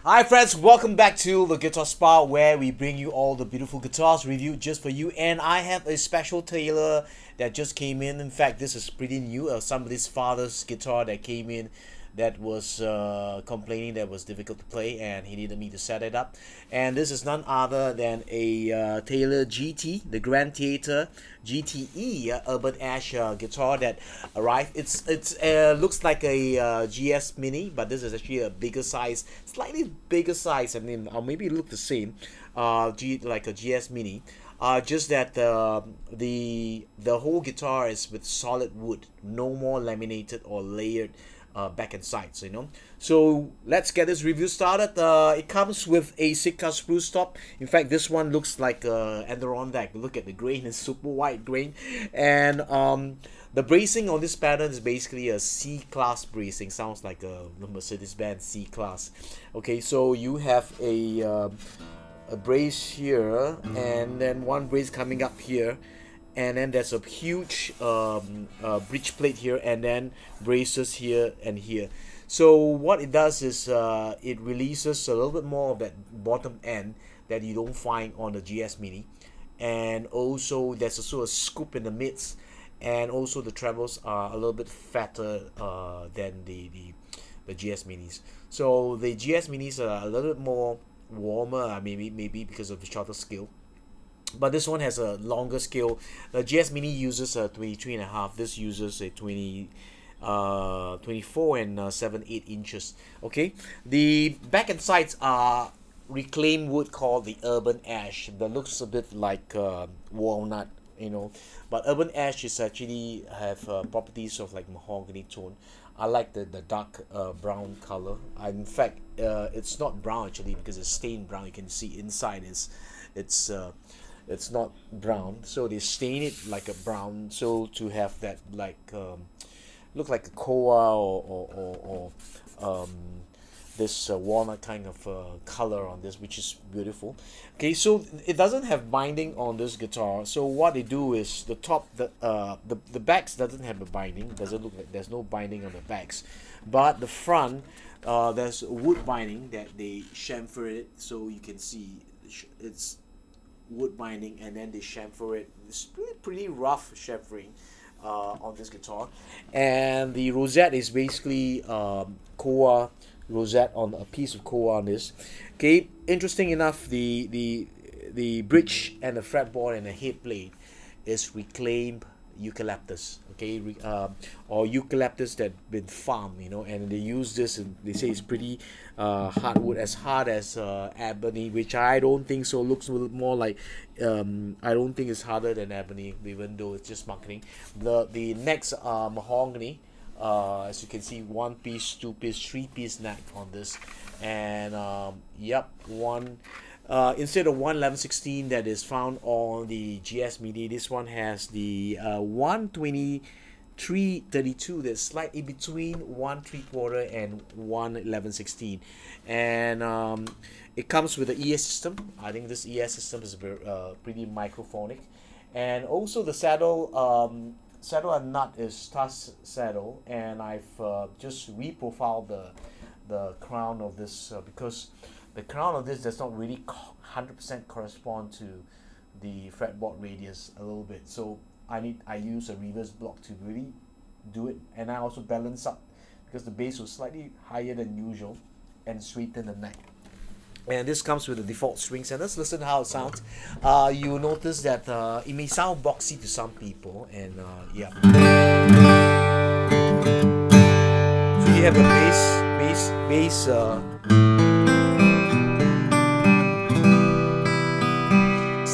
Hi friends, welcome back to the Guitar Spa, where we bring you all the beautiful guitars reviewed just for you. And I have a special tailor that just came in. In fact, this is pretty new. Somebody's father's guitar that came in that was complaining that was difficult to play, and he needed me to set it up. And this is none other than a Taylor GT, the Grand Theater GTE Urban Ash guitar that arrived. It's looks like a GS Mini, but this is actually a bigger size, slightly bigger size, and then maybe look the same, like a GS Mini. Just that the whole guitar is with solid wood, no more laminated or layered back and sides, you know. So let's get this review started. It comes with a Sitka spruce top. In fact, this one looks like Adirondack. Look at the grain, it's super white grain. And the bracing on this pattern is basically a C-class bracing. Sounds like a Mercedes-Benz C-class. Okay, so you have a brace here, and then one brace coming up here, and then there's a huge bridge plate here, and then braces here and here. So what it does is it releases a little bit more of that bottom end that you don't find on the GS Mini, and also there's also a scoop in the midst, and also the trebles are a little bit fatter than the GS Minis. So the GS Minis are a little bit more warmer, maybe because of the shorter scale. But this one has a longer scale. The GS Mini uses a 23.5. This uses a 24 and 7/8 inches. Okay, the back and sides are reclaimed wood called the Urban Ash. That looks a bit like walnut, you know. But Urban Ash is actually have properties of like mahogany tone. I like the dark brown color. In fact, it's not brown actually, because it's stained brown. You can see inside it's not brown, so they stain it like a brown, so to have that like look like a koa or this walnut kind of color on this, which is beautiful. Okay, so it doesn't have binding on this guitar. So what they do is the top, the backs doesn't have a binding. Doesn't look like there's no binding on the backs, but the front there's wood binding that they chamfer it, so you can see it's wood binding, and then they chamfer it. It's pretty rough chamfering on this guitar. And the rosette is basically koa rosette on a piece of koa on this. Okay, interesting enough, the bridge and the fretboard and the head plate is reclaimed eucalyptus, okay, or eucalyptus that been farmed, you know, and they use this, and they say it's pretty hardwood, as hard as ebony, which I don't think so. Looks a little more like I don't think it's harder than ebony, even though it's just marketing. The necks are mahogany, as you can see, 1 piece, 2 piece, 3 piece neck on this, and yep, one. Instead of 111/16 that is found on the GS Mini, this one has the 123/32 that's slightly between 1 3/4 and 111/16, and it comes with the ES system. I think this ES system is pretty microphonic, and also the saddle and nut is tusk saddle, and I've just reprofiled the crown of this because the crown of this does not really 100% correspond to the fretboard radius a little bit. So I use a reverse block to really do it, and I also balance up because the bass was slightly higher than usual and straighten the neck. And this comes with the default strings, and let's listen to how it sounds. You will notice that it may sound boxy to some people, and yeah. So you have the bass.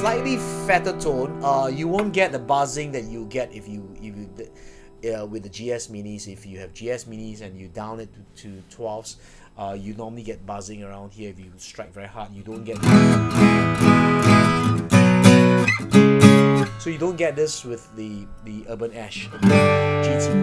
Slightly fatter tone. You won't get the buzzing that you get if you with the GS Minis. If you have GS Minis and you down it to 12s, you normally get buzzing around here. If you strike very hard, you don't get. So you don't get this with the Urban Ash GT.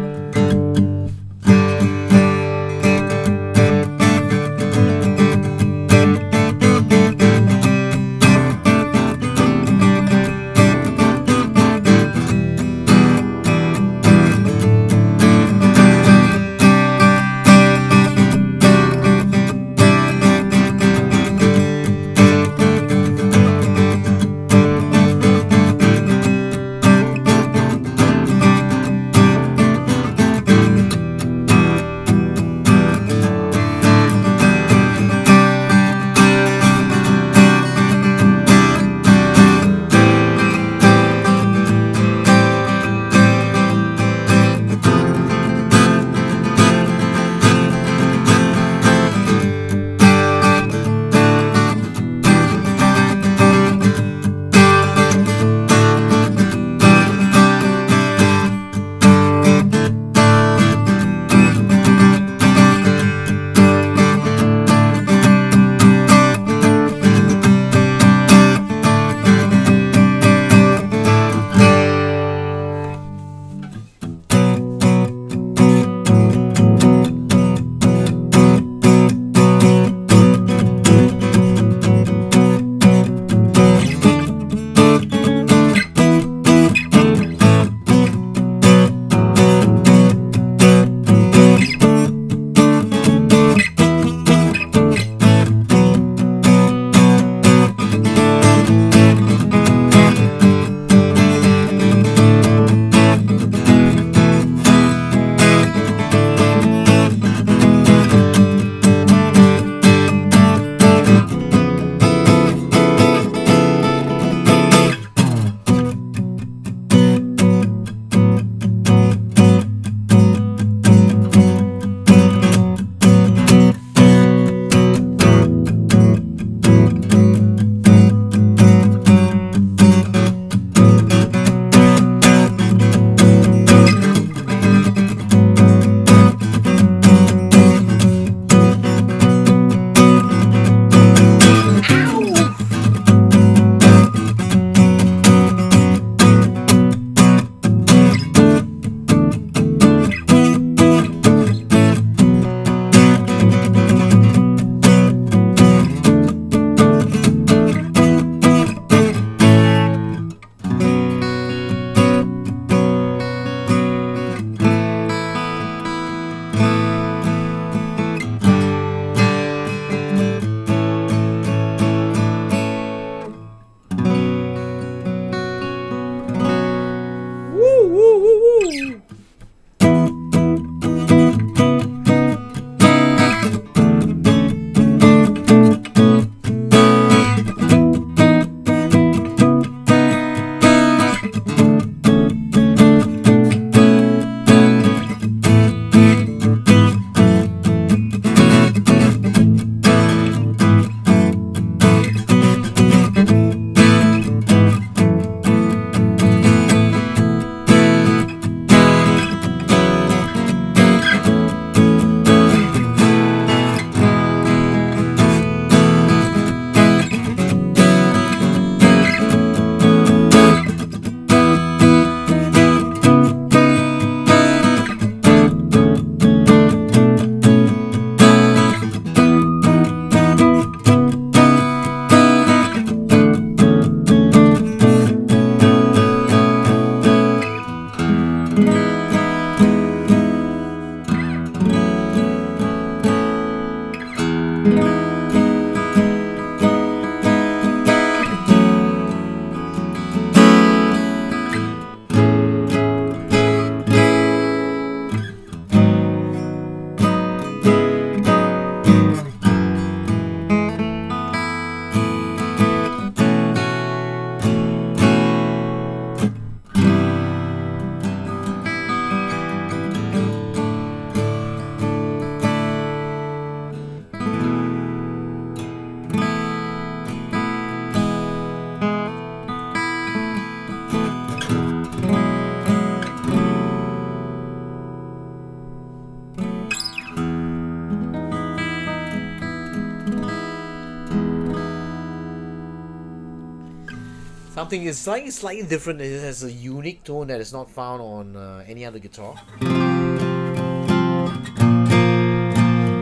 Something is slightly different. It has a unique tone that is not found on any other guitar.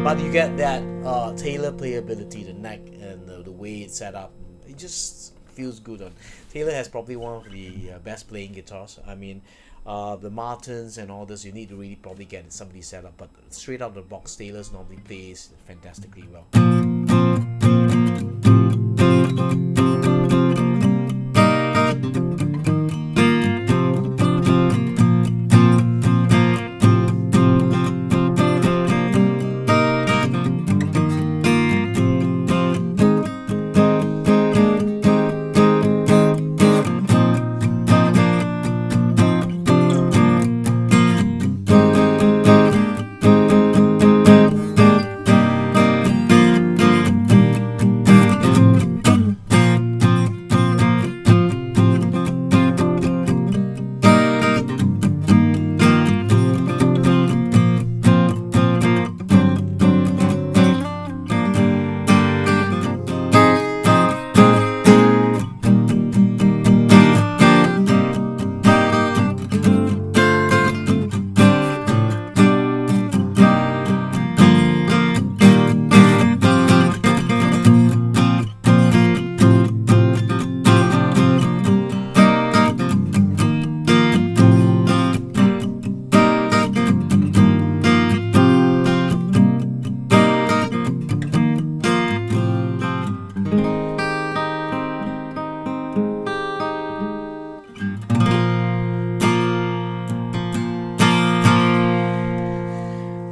But you get that Taylor playability, the neck and the way it's set up. It just feels good on. Taylor has probably one of the best playing guitars. I mean, the Martins and all this, you need to really probably get somebody set up. But straight out of the box, Taylor's normally plays fantastically well.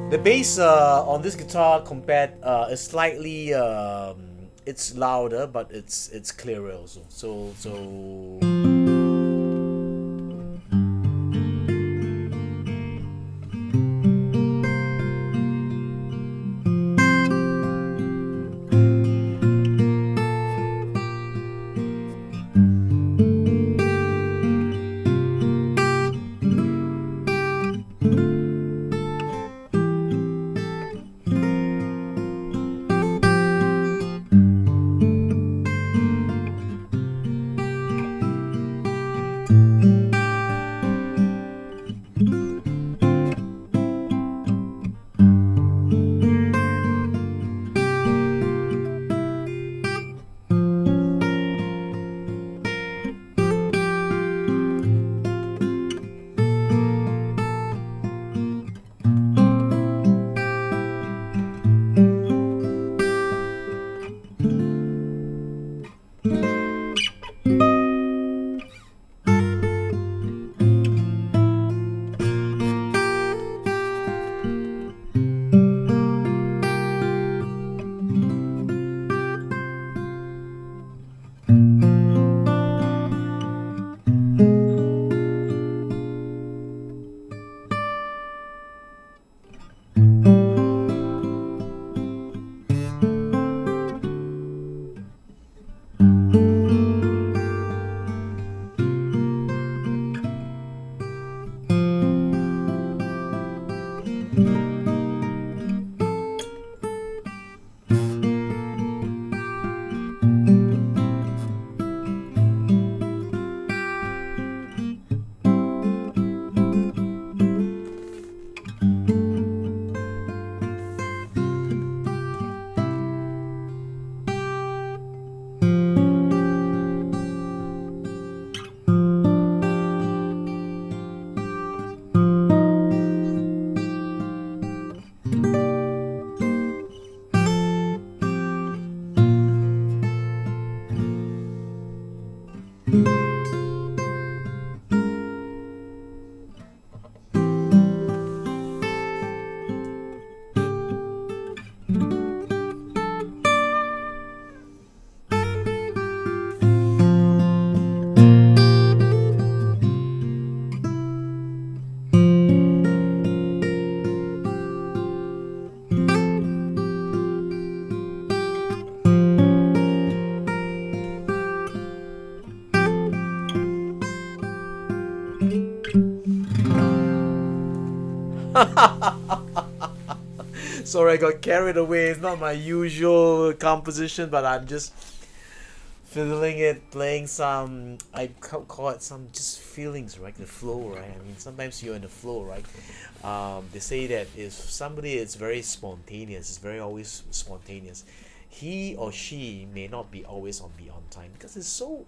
The bass on this guitar compared is slightly it's louder, but it's clearer also. So. Sorry, I got carried away. It's not my usual composition, but I'm just fiddling it, playing some, I call it some just feelings, right? The flow, right? I mean, sometimes you're in the flow, right? They say that if somebody is very spontaneous, is very always spontaneous, he or she may not be always be on time because he's so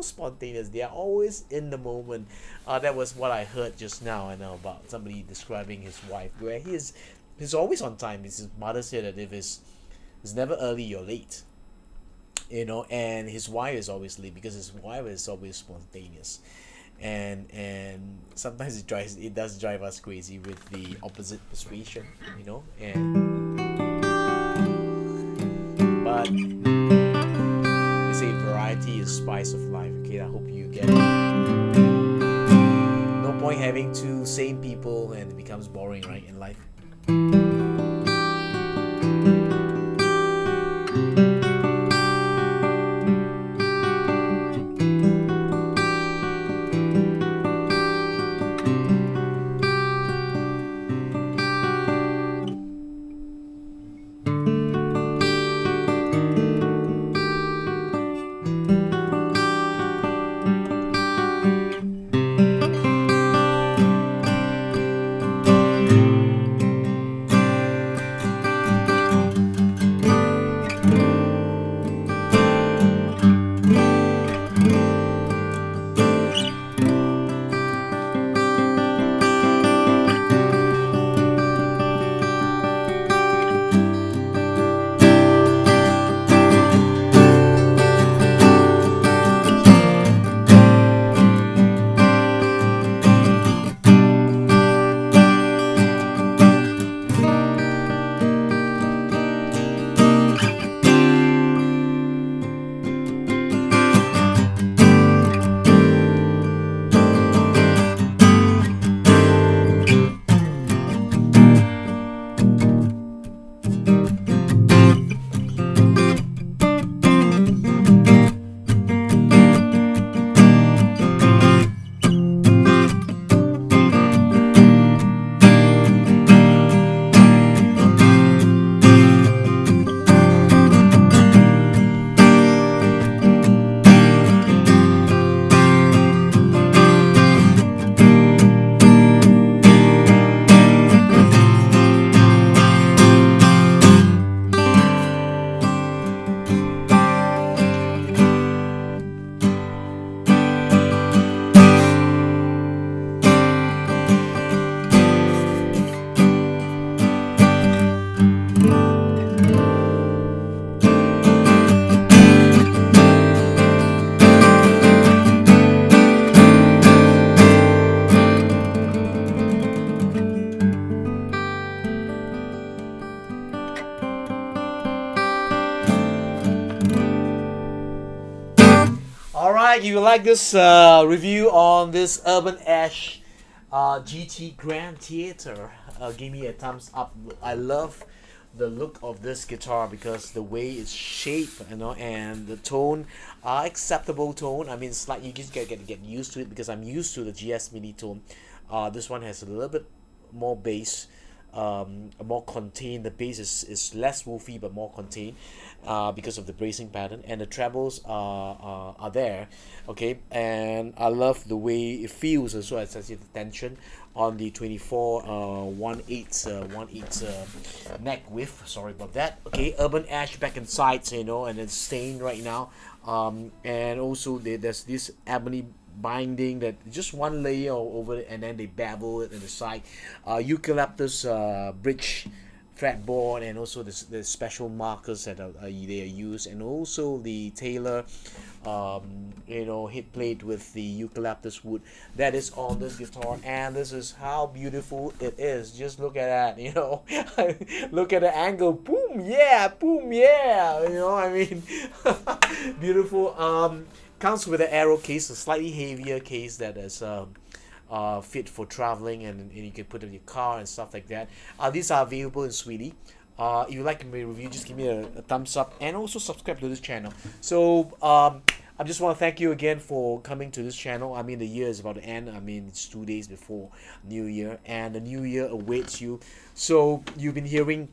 spontaneous. They are always in the moment. That was what I heard just now. I know about somebody describing his wife, where he's always on time. His mother said that if it's never early or late, and his wife is always late because his wife is always spontaneous, and sometimes it does drive us crazy with the opposite persuasion, and but they say variety is spice of life. Okay, I hope you get it. No point having two same people and it becomes boring, right, in life. Alright, you like this review on this Urban Ash GT Grand Theater? Give me a thumbs up. I love the look of this guitar because the way it's shaped, and the tone are acceptable tone. I mean, slightly you just get used to it because I'm used to the GS Mini tone. This one has a little bit more bass, more contained. The bass is less woofy but more contained because of the bracing pattern, and the trebles are there, okay. And I love the way it feels as well, as the tension on the 24 1/8 neck width. Sorry about that. Okay, Urban Ash back and sides, and it's stained right now, and also there's this ebony binding that just one layer over it, and then they bevel it in the side. Eucalyptus bridge fretboard, and also the special markers that they are used, and also the Taylor hit plate with the eucalyptus wood that is on this guitar. And this is how beautiful it is. Just look at that, look at the angle. Boom, yeah, boom, yeah. I mean, beautiful. Comes with an aero case, a slightly heavier case that is fit for traveling, and you can put it in your car and stuff like that. These are available in Sweetie. If you like my review, just give me a thumbs up, and also subscribe to this channel. So I just want to thank you again for coming to this channel. I mean, the year is about to end. I mean, it's 2 days before New Year, and the New Year awaits you. So you've been hearing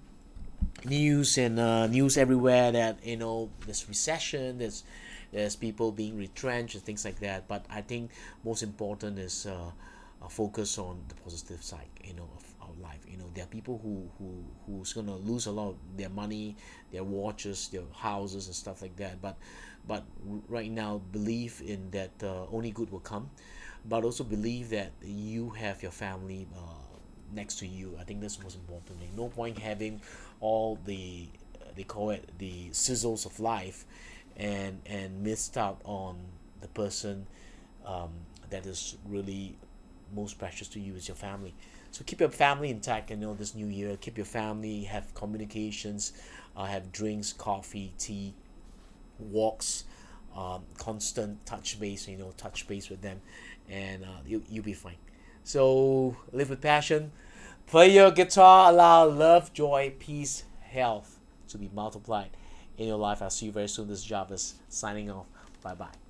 news and news everywhere that there's recession, there's there's people being retrenched and things like that. But I think most important is focus on the positive side, of our life. There are people who's gonna lose a lot of their money, their watches, their houses and stuff like that. But right now, believe in that only good will come, but also believe that you have your family next to you. I think that's the most important thing. No point having all the they call it the sizzles of life, and missed out on the person that is really most precious to you is your family. So keep your family intact. This new year, keep your family, have communications, have drinks, coffee, tea, walks, constant touch base with them, and you'll be fine. So live with passion, play your guitar, allow love, joy, peace, health to be multiplied in your life. I'll see you very soon. This is Jarvis signing off. Bye bye.